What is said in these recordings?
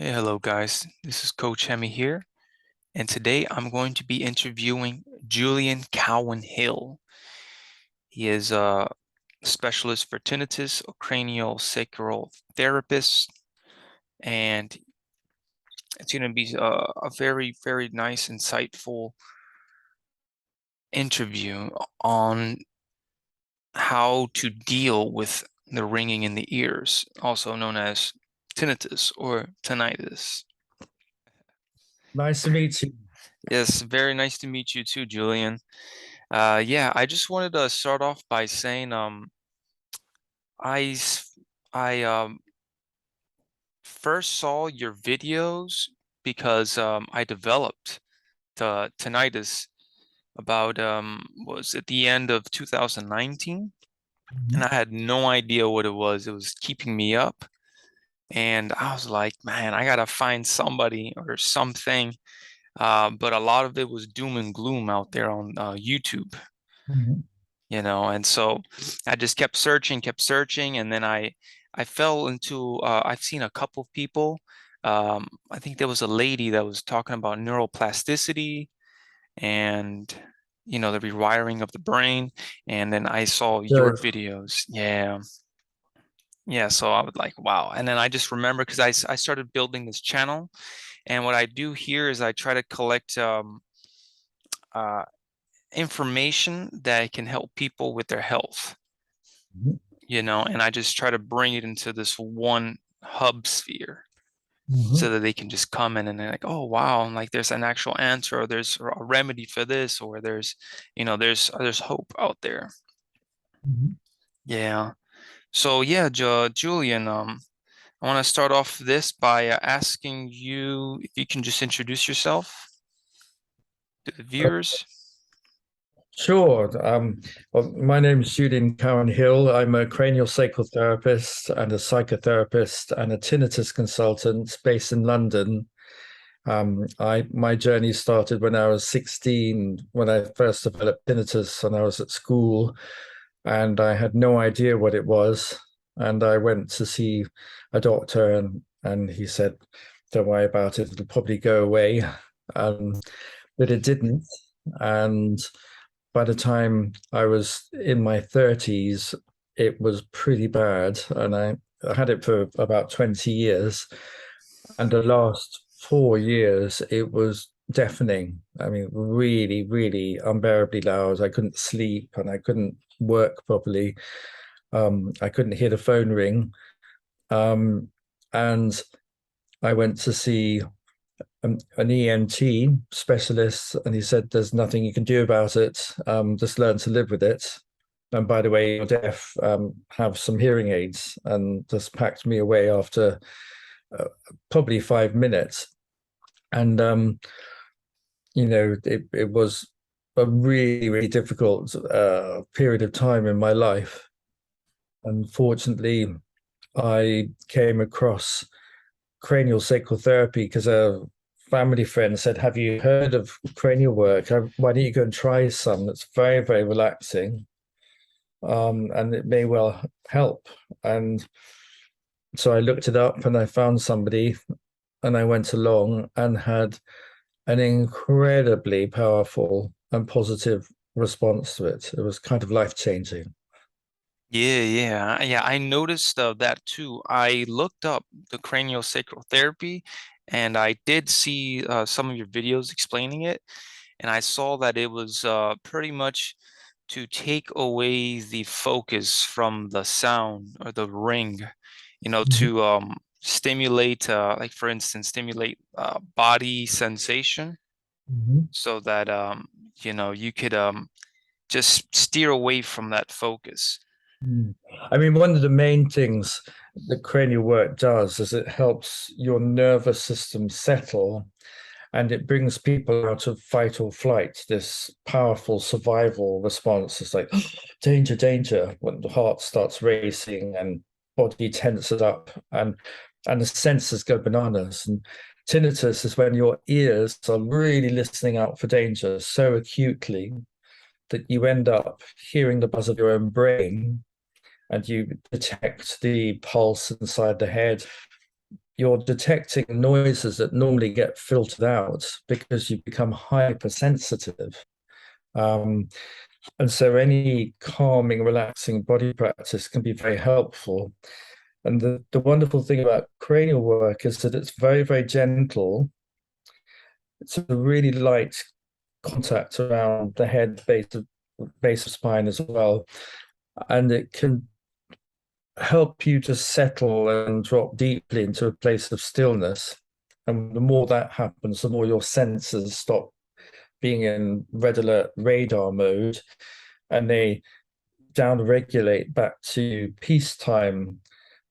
Hey, hello guys. This is Coach Hemi here, and today I'm going to be interviewing Julian Cowan Hill. He is a specialist for tinnitus, a cranial sacral therapist, and it's going to be a very, very nice, insightful interview on how to deal with the ringing in the ears, also known as tinnitus or tinnitus. Nice to meet you. Yes, very nice to meet you too, Julian. Yeah, I just wanted to start off by saying, I, s- I first saw your videos because I developed the tinnitus about was at the end of 2019, and Mhm. I had no idea what it was. It was keeping me up, and I was like, man, I gotta find somebody or something. But a lot of it was doom and gloom out there on YouTube. Mhm. And so I just kept searching, and then I fell into I've seen a couple of people. I think there was a lady that was talking about neuroplasticity and the rewiring of the brain, and then I saw your So, videos. Yeah. Yeah, so I was like, wow. And then I just remember because I started building this channel, and what I do here is I try to collect uh, information that can help people with their health. Mhm. And I just try to bring it into this one hub sphere so Mhm. that they can just come in and they're like, oh wow, and like there's an actual answer, or there's a remedy for this, or there's hope out there. Mhm. Yeah. So yeah, Julian, I want to start off this by asking you if you can just introduce yourself to the Uh, viewers. sure. Well, my name is Julian Cowan Hill. I'm a cranial sacral therapist and a psychotherapist and a tinnitus consultant based in London. My journey started when I was 16, when I first developed tinnitus, and I was at school, and I had no idea what it was. And I went to see a doctor, and he said, "Don't worry about it; it'll probably go away." Um, but it didn't. And by the time I was in my 30s, it was pretty bad. And I had it for about 20 years. And the last 4 years, it was deafening. I mean, really, really unbearably loud. I couldn't sleep and I couldn't work properly. I couldn't hear the phone ring. Um, and I went to see an ENT specialist, and he said, "There's nothing you can do about it. Just learn to live with it. And by the way, you're deaf. Have some hearing aids." And just packed me away after uh, probably 5 minutes. And it was a really, really difficult period of time in my life. Unfortunately, I came across cranial sacral therapy because a family friend said, "Have you heard of cranial work? Why don't you go and try some? It's very, very relaxing, and it may well help." And so I looked it up and I found somebody, and I went along and had an incredibly powerful and positive response to it. It was kind of life-changing. Yeah. I noticed that too. I looked up the craniosacral therapy, and I did see some of your videos explaining it, and I saw that it was pretty much to take away the focus from the sound or the ring, Mhm. to stimulate, like for instance, stimulate body sensation, Mhm. so that you could just steer away from that focus. Mm. I mean, one of the main things that cranial work does is it helps your nervous system settle, and it brings people out of fight or flight, this powerful survival response. It's like danger, danger, when the heart starts racing and body tenses up, and the senses go bananas. And tinnitus is when your ears are really listening out for danger so acutely that you end up hearing the buzz of your own brain, and you detect the pulse inside the head. you're detecting noises that normally get filtered out because you become hypersensitive. Um, and so any calming, relaxing body practice can be very helpful. And the wonderful thing about cranial work is that it's very, very gentle. It's a really light contact around the head, base of spine as well. And it can help you to settle and drop deeply into a place of stillness. And the more that happens, the more your senses stop being in red alert radar mode and they down regulate back to peacetime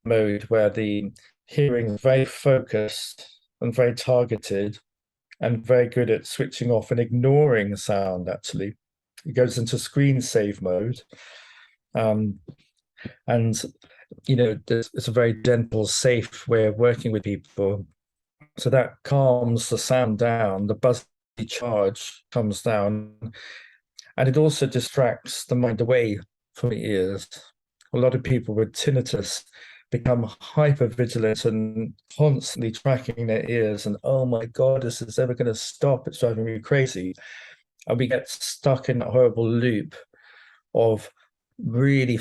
mode where the hearing is very focused and very targeted and very good at switching off and ignoring sound, actually. It goes into screen save mode. Um, and, it's a very gentle, safe way of working with people. So that calms the sound down, the buzzy charge comes down, and it also distracts the mind away from the ears. A lot of people with tinnitus become hyper vigilant and constantly tracking their ears. And oh my God, is this ever going to stop? It's driving me crazy. And we get stuck in that horrible loop of really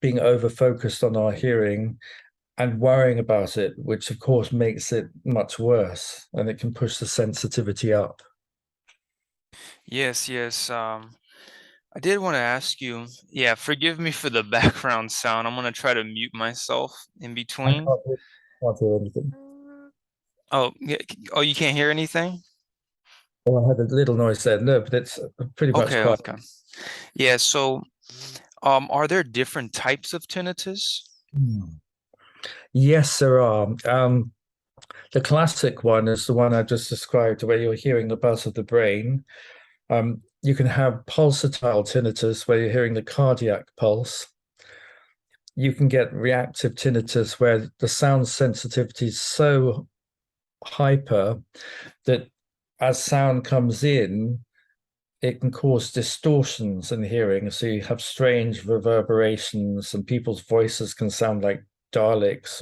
being over focused on our hearing and worrying about it, which of course makes it much worse and it can push the sensitivity up. Yes, yes. I did want to ask you, yeah, forgive me for the background sound. I'm gonna try to mute myself in I between. can't hear anything. Oh, yeah, oh, you can't hear anything? Oh, I had a little noise there. No, but it's pretty much Okay, quiet. okay. Yeah, so are there different types of tinnitus? Hmm. Yes, there are. The classic one is the one I just described, where you're hearing the buzz of the brain. You can have pulsatile tinnitus, where you're hearing the cardiac pulse. You can get reactive tinnitus, where the sound sensitivity is so hyper that as sound comes in, it can cause distortions in hearing. So you have strange reverberations, and people's voices can sound like Daleks,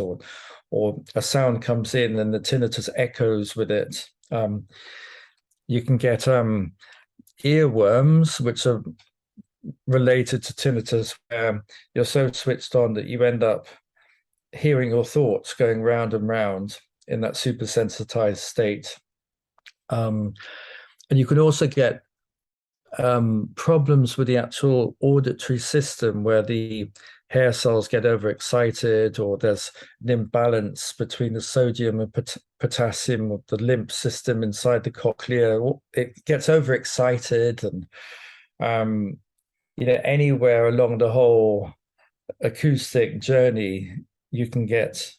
or a sound comes in and the tinnitus echoes with it. You can get earworms, which are related to tinnitus, where you're so switched on that you end up hearing your thoughts going round and round in that super sensitized state. Um, and you can also get problems with the actual auditory system where the hair cells get overexcited, or there's an imbalance between the sodium and potassium of the lymph system inside the cochlea. It gets overexcited, and anywhere along the whole acoustic journey, you can get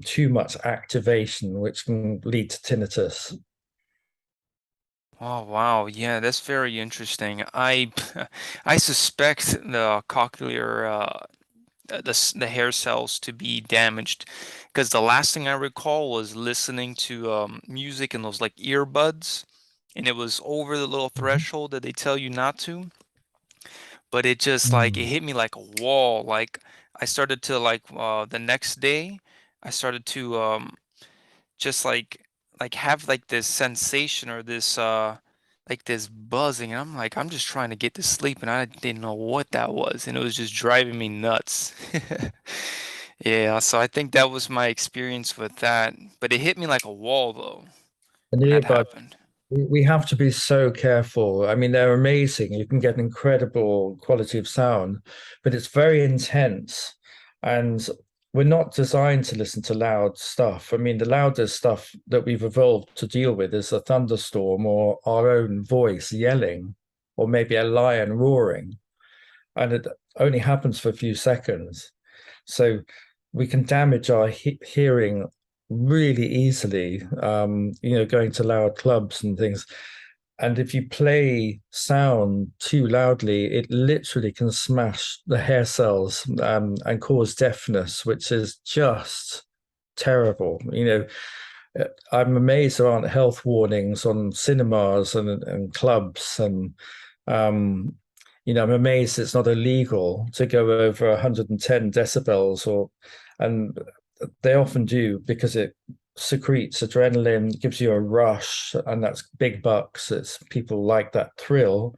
too much activation, which can lead to tinnitus. Oh wow, yeah, that's very interesting. I I suspect the cochlear the hair cells to be damaged because the last thing I recall was listening to music in those like earbuds, and it was over the little Mhm. threshold that they tell you not to, but it just like it Mm. hit me like a wall. Like I started to like the next day I started to just like have like this sensation or this like this buzzing, and I'm like I'm just trying to get to sleep and I didn't know what that was, and it was just driving me nuts. Yeah, so I think that was my experience with that, but it hit me like a wall though And when the that earbuds, happened. we have to be so careful. I mean, they're amazing. You can get an incredible quality of sound, but it's very intense. And we're not designed to listen to loud stuff. I mean, the loudest stuff that we've evolved to deal with is a thunderstorm or our own voice yelling, or maybe a lion roaring. And it only happens for a few seconds. So we can damage our hearing really easily, going to loud clubs and things. And if you play sound too loudly, it literally can smash the hair cells and cause deafness, which is just terrible. I'm amazed there aren't health warnings on cinemas and clubs, and um, I'm amazed it's not illegal to go over 110 decibels, and they often do because it secretes adrenaline, gives you a rush, and that's big bucks. It's people like that thrill,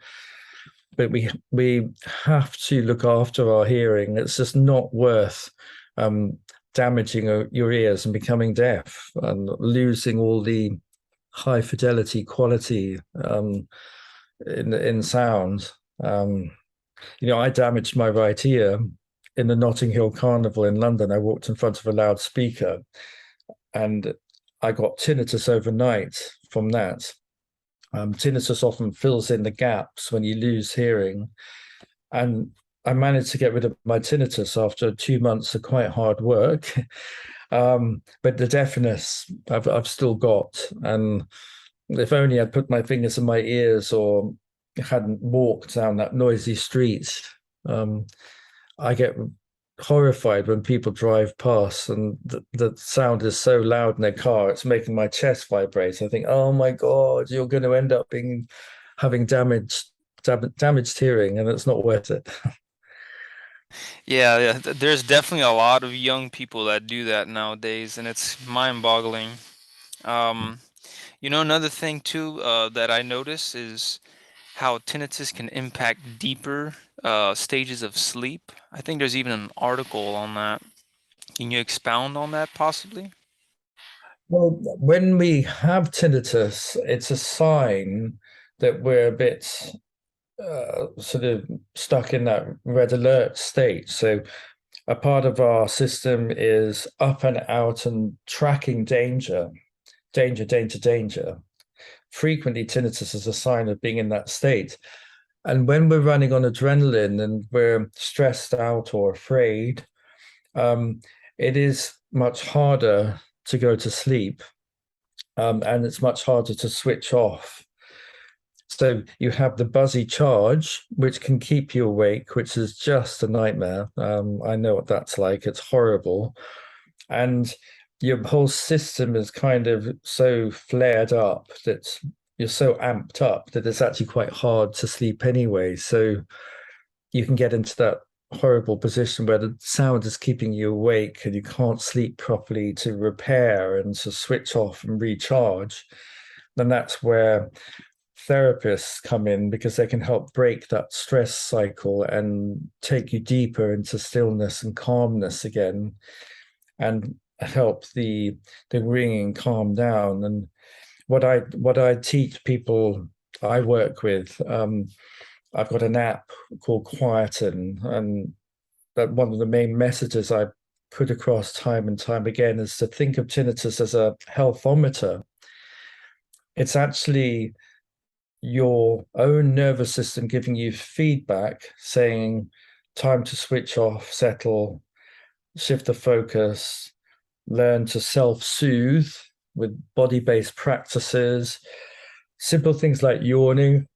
but we have to look after our hearing. It's just not worth um, damaging your ears and becoming deaf and losing all the high fidelity quality in sound. Um, I damaged my right ear in the Notting Hill Carnival in London. I walked in front of a loudspeaker and I got tinnitus overnight from that. Tinnitus often fills in the gaps when you lose hearing. And I managed to get rid of my tinnitus after 2 months of quite hard work. But the deafness I've still got. And if only I'd put my fingers in my ears or hadn't walked down that noisy street. I get horrified when people drive past and the sound is so loud in their car, it's making my chest vibrate. I think, oh my God, you're going to end up having damaged hearing, and it's not worth it. Yeah, yeah. There's definitely a lot of young people that do that nowadays, and it's mind-boggling. Um, Another thing too that I notice is how tinnitus can impact deeper stages of sleep. I think there's even an article on that. Can you expound on that possibly? Well, when we have tinnitus, it's a sign that we're a bit sort of stuck in that red alert state. So a part of our system is up and out and tracking danger, danger, danger, danger. Frequently, tinnitus is a sign of being in that state. And when we're running on adrenaline and we're stressed out or afraid, um, it is much harder to go to sleep, and it's much harder to switch off. So you have the buzzy charge, which can keep you awake, which is just a nightmare. I know what that's like. It's horrible. And your whole system is kind of so flared up that you're so amped up that it's actually quite hard to sleep anyway. So you can get into that horrible position where the sound is keeping you awake and you can't sleep properly to repair and to switch off and recharge. Then that's where therapists come in because they can help break that stress cycle and take you deeper into stillness and calmness again and help the ringing calm down. And what I teach people I work with, I've got an app called Quieten, and that one of the main messages I put across time and time again is to think of tinnitus as a healthometer. It's actually your own nervous system giving you feedback saying time to switch off, settle, shift the focus, learn to self-soothe with body-based practices, simple things like yawning,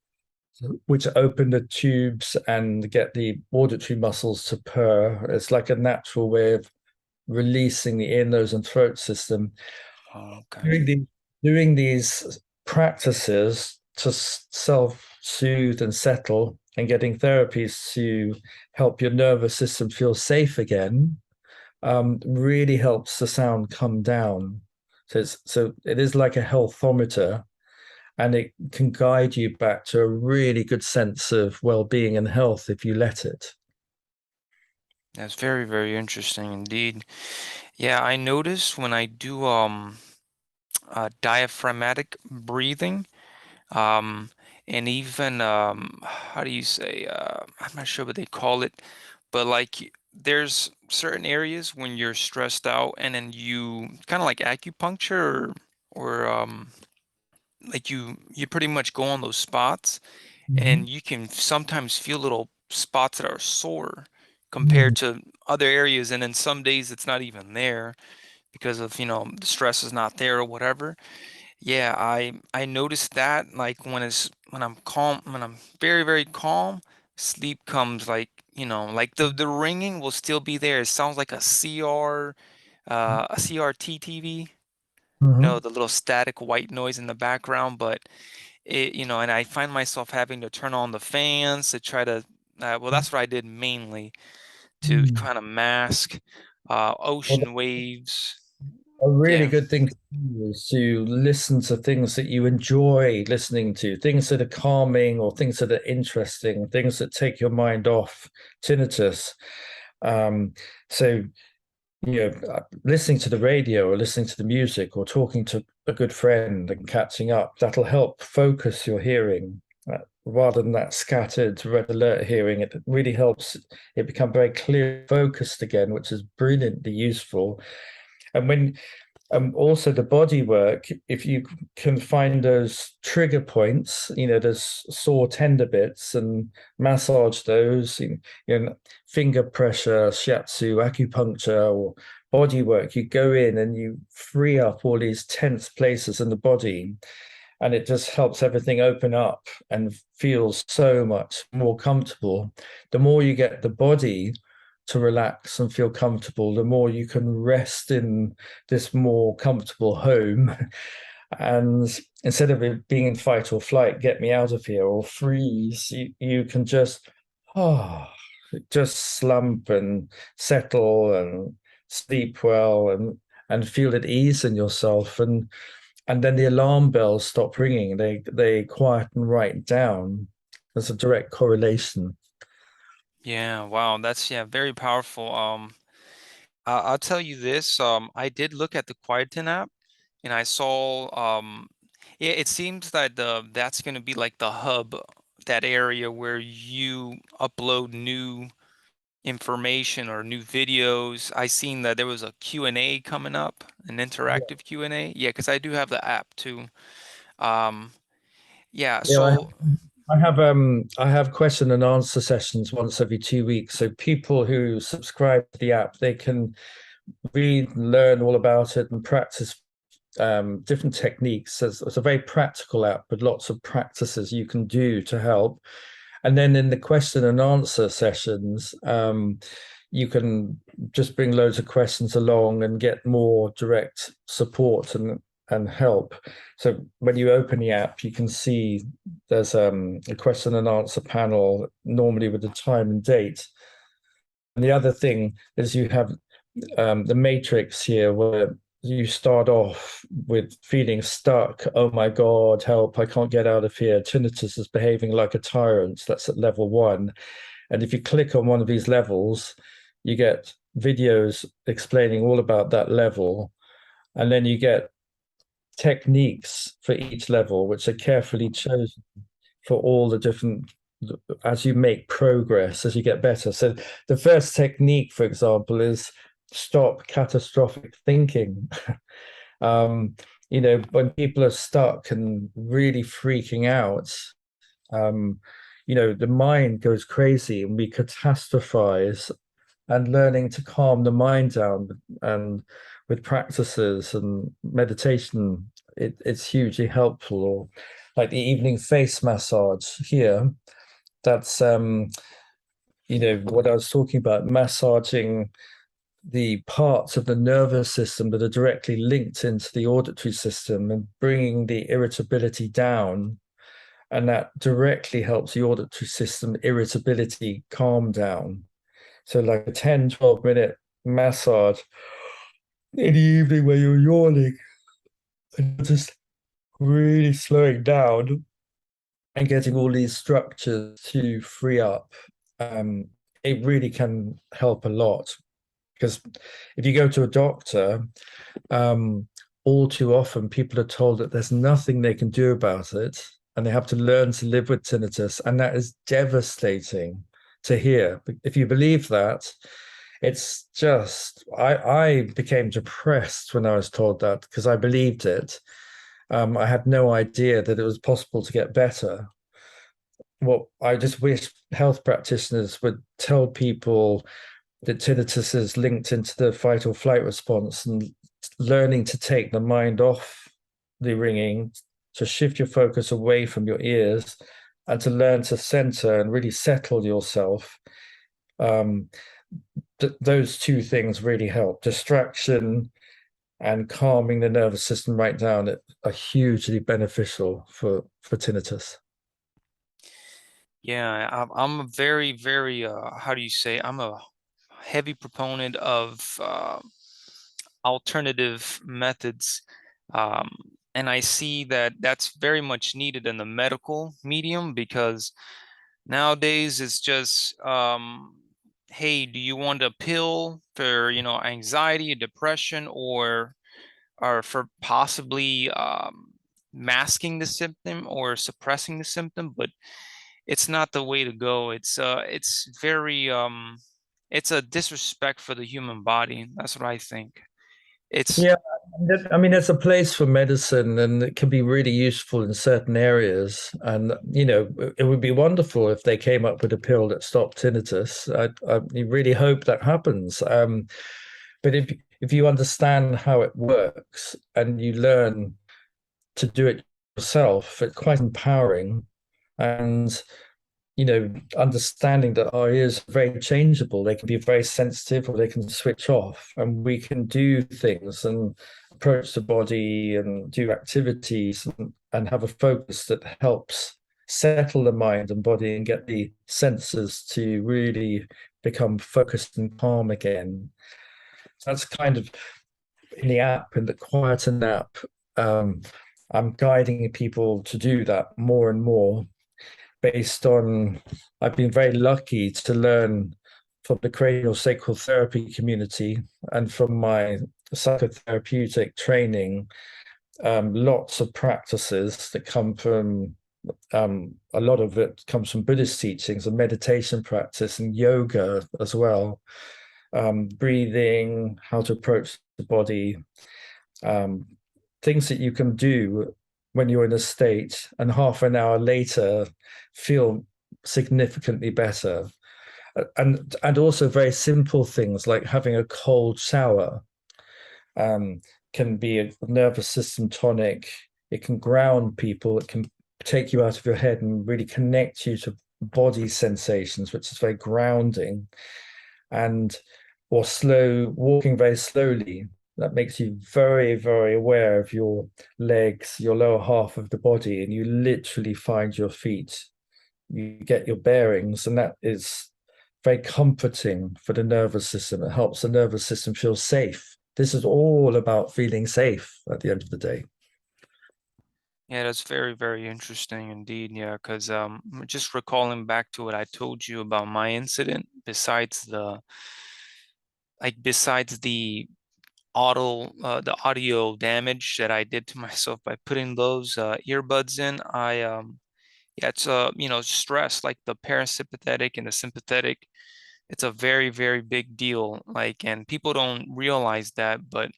which open the tubes and get the auditory muscles to purr. It's like a natural way of releasing the ear, nose, and throat system. Okay. Doing these practices to self-soothe and settle and getting therapies to help your nervous system feel safe again really helps the sound come down. So it is like a healthometer, and it can guide you back to a really good sense of well-being and health if you let it. That's very, very interesting indeed. Yeah, I notice when I do diaphragmatic breathing, um, and even how do you say? I'm not sure what they call it, but like there's certain areas when you're stressed out, and then you kind of like acupuncture or like you pretty much go on those spots, Mhm. and you can sometimes feel little spots that are sore Mm. compared to other areas, and then some days it's not even there because of the stress is not there or whatever. Yeah, I noticed that like when I'm calm, when I'm very, very calm, sleep comes like, like the ringing will still be there. It sounds like a CRT TV, Mhm. the little static white noise in the background, but and I find myself having to turn on the fans to try to well, that's what I did mainly to Mm. kind of mask. Well, ocean waves. a really Yeah. good thing to do is to listen to things that you enjoy listening to, things that are calming or things that are interesting, things that take your mind off tinnitus. Um, so, listening to the radio or listening to the music or talking to a good friend and catching up, that'll help focus your hearing. Rather than that scattered red alert hearing, it really helps it become very clear focused again, which is brilliantly useful. And when also the body work, if you can find those trigger points, those sore tender bits and massage those, finger pressure, shiatsu, acupuncture, or body work, you go in and you free up all these tense places in the body. And it just helps everything open up and feels so much more comfortable. The more you get the body to relax and feel comfortable, the more you can rest in this more comfortable home. And instead of it being in fight or flight, get me out of here, or freeze, you can oh, just slump and settle and sleep well and feel at ease in yourself. And then the alarm bells stop ringing. They quieten right down. There's a direct correlation. Yeah, wow, that's yeah, very powerful. I'll tell you this. I did look at the Quieten app, and I saw yeah, it seems that that's going to be like the hub, that area where you upload new information or new videos. I seen that there was a Q&A coming up, an interactive Q&A. Yeah, because I do have the app too. Um, yeah, Yeah, so I have question and answer sessions once every 2 weeks. So people who subscribe to the app, they can read and learn all about it and practice different techniques. It's a very practical app with lots of practices you can do to help. And then in the question and answer sessions, you can just bring loads of questions along and get more direct support and help. So when you open the app, you can see there's a question and answer panel, normally with the time and date. And the other thing is you have the matrix here where you start off with feeling stuck. Oh my God, help, I can't get out of here. Tinnitus is behaving like a tyrant. That's at level 1. And if you click on one of these levels, you get videos explaining all about that level. And then you get techniques for each level, which are carefully chosen for all the different, as you make progress, as you get better. So the first technique, for example, is stop catastrophic thinking. um, when people are stuck and really freaking out, um, the mind goes crazy and we catastrophize, and learning to calm the mind down and with practices and meditation, it's hugely helpful. Or like the evening face massage here, that's what I was talking about, massaging the parts of the nervous system that are directly linked into the auditory system and bringing the irritability down. And that directly helps the auditory system irritability calm down. So like a 10, 12-minute massage in the evening where you're yawning and just really slowing down and getting all these structures to free up. Um, it really can help a lot, because if you go to a doctor, um, all too often people are told that there's nothing they can do about it and they have to learn to live with tinnitus. And that is devastating to hear. If you believe that, it's just, I became depressed when I was told that because I believed it. I had no idea that it was possible to get better. Well, I just wish health practitioners would tell people that tinnitus is linked into the fight or flight response, and learning to take the mind off the ringing, to shift your focus away from your ears, and to learn to center and really settle yourself. Um, those two things really help. Distraction and calming the nervous system right down are hugely beneficial for tinnitus. yeah, I'm a very, very how do you say? I'm a heavy proponent of alternative methods. Um, and I see that that's very much needed in the medical medium because nowadays it's just, hey, do you want a pill for, anxiety, depression, or for possibly masking the symptom or suppressing the symptom? But it's not the way to go. It's very it's a disrespect for the human body. That's what I think. It's Yeah, I mean, there's a place for medicine, and it can be really useful in certain areas. And it would be wonderful if they came up with a pill that stopped tinnitus. I really hope that happens. But if you understand how it works and you learn to do it yourself, it's quite empowering. And understanding that our ears are very changeable. They can be very sensitive or they can switch off, and we can do things and approach the body and do activities and have a focus that helps settle the mind and body and get the senses to really become focused and calm again. So that's kind of in the app, in the Quieten app. Um, I'm guiding people to do that more and more based on I've been very lucky to learn from the CranialSacral Therapy community and from my psychotherapeutic training, lots of practices that come from a lot of it comes from Buddhist teachings and meditation practice and yoga as well, breathing, how to approach the body, um, things that you can do when you're in a state and half an hour later feel significantly better. And also very simple things like having a cold shower um, can be a nervous system tonic. It can ground people. It can take you out of your head and really connect you to body sensations, which is very grounding. And or slow walking very slowly. That makes you very, very aware of your legs, your lower half of the body, and you literally find your feet. You get your bearings, and that is very comforting for the nervous system. It helps the nervous system feel safe. This is all about feeling safe at the end of the day. Yeah, that's very, very interesting indeed. Yeah, because just recalling back to what I told you about my incident, besides the audio damage that I did to myself by putting those earbuds in, yeah, it's stress, like the parasympathetic and the sympathetic. It's a very, very big deal. Like, and people don't realize that, but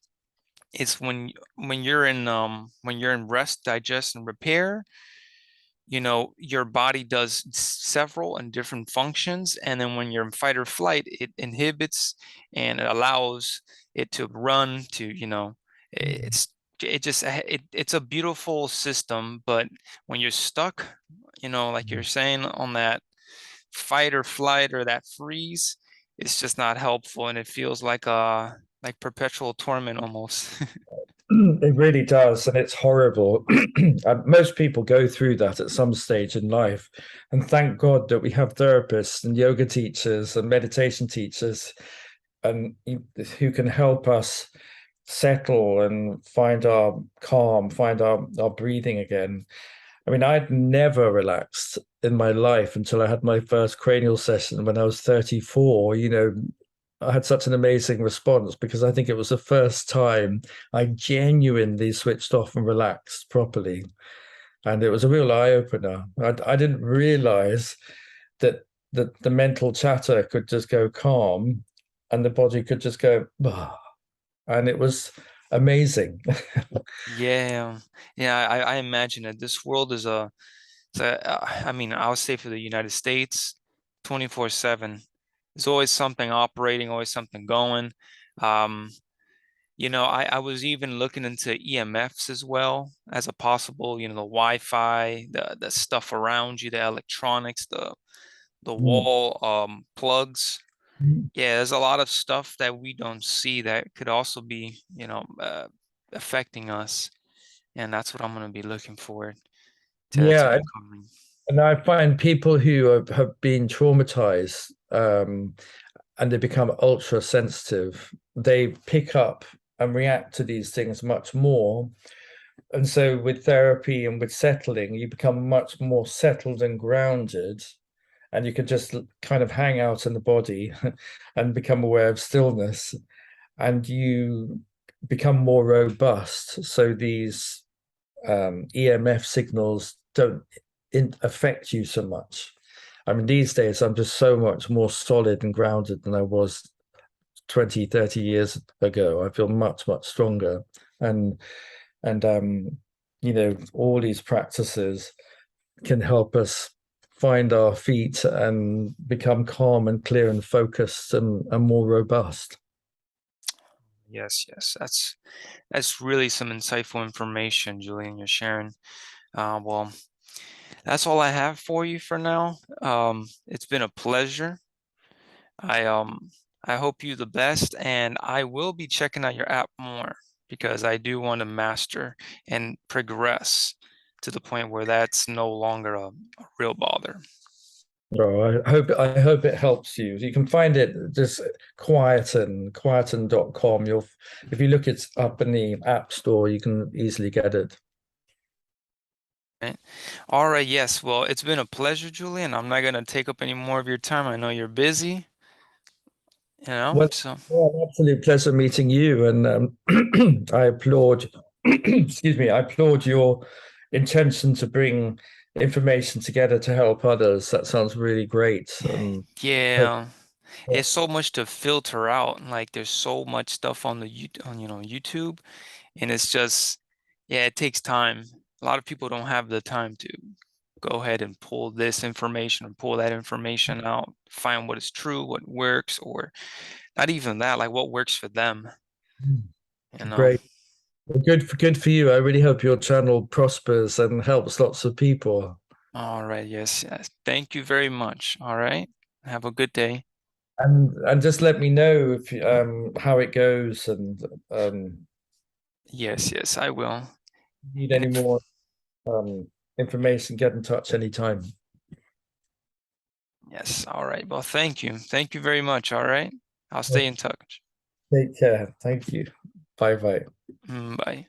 it's when you're in rest, digest, and repair, your body does several and different functions. And then when you're in fight or flight, it inhibits and it allows it to run to, it's it just it's a beautiful system. But when you're stuck, like you're saying, on that fight or flight or that freeze, it's just not helpful, and it feels like perpetual torment almost. It really does, and it's horrible. Most people go through that at some stage in life, and thank God that we have therapists and yoga teachers and meditation teachers, and who can help us settle and find our calm, find our breathing again. I mean, I'd never relaxed in my life until I had my first cranial session when I was 34. I had such an amazing response because I think it was the first time I genuinely switched off and relaxed properly. And it was a real eye opener. I didn't realize that the mental chatter could just go calm and the body could just go, "Ah," and it was amazing. Yeah, yeah, I imagine that this world I mean, I would say for the United States, 24/7. There's always something operating, always something going. Um, I was even looking into EMFs as well as a possible, the Wi-Fi, the stuff around you, the electronics, the wall plugs. Yeah, there's a lot of stuff that we don't see that could also be, affecting us. And that's what I'm going to be looking forward to Yeah, uncovering. and I find people who have been traumatized, and they become ultra sensitive. They pick up and react to these things much more. And so with therapy and with settling, you become much more settled and grounded, and you can just kind of hang out in the body and become aware of stillness, and you become more robust. So these EMF signals don't affect you so much. I mean, these days I'm just so much more solid and grounded than I was 20, 30 years ago. I feel much, much stronger. And you know, all these practices can help us find our feet and become calm and clear and focused and more robust. Yes, yes, that's really some insightful information, Julian, you're sharing. Well, that's all I have for you for now. It's been a pleasure. I um I hope you the best, and I will be checking out your app more because I do want to master and progress to the point where that's no longer a real bother. Oh, I hope it helps you. You can find it just quieten.com. You'll if you look it up in the app store, you can easily get it. Right. All right, yes. Well, it's been a pleasure, Julian. I'm not gonna take up any more of your time. I know you're busy, Well, so an absolute pleasure meeting you, and I applaud, excuse me, I applaud your intention to bring information together to help others. That sounds really great. Hope- yeah. It's so much to filter out. Like there's so much stuff on YouTube, and it's just yeah, it takes time. A lot of people don't have the time to go ahead and pull this information and pull that information out, find what is true, what works, or not even that, like what works for them, you know. Great. Well, good for you. I really hope your channel prospers and helps lots of people. All right, yes, yes. Thank you very much. All right. Have a good day. And just let me know if how it goes, and Yes, yes, I will. need And any if more information, get in touch anytime. yes, all right. Well, thank you. Thank you very much. All right. I'll stay in touch. Take care. Thank you. Bye bye. Bye.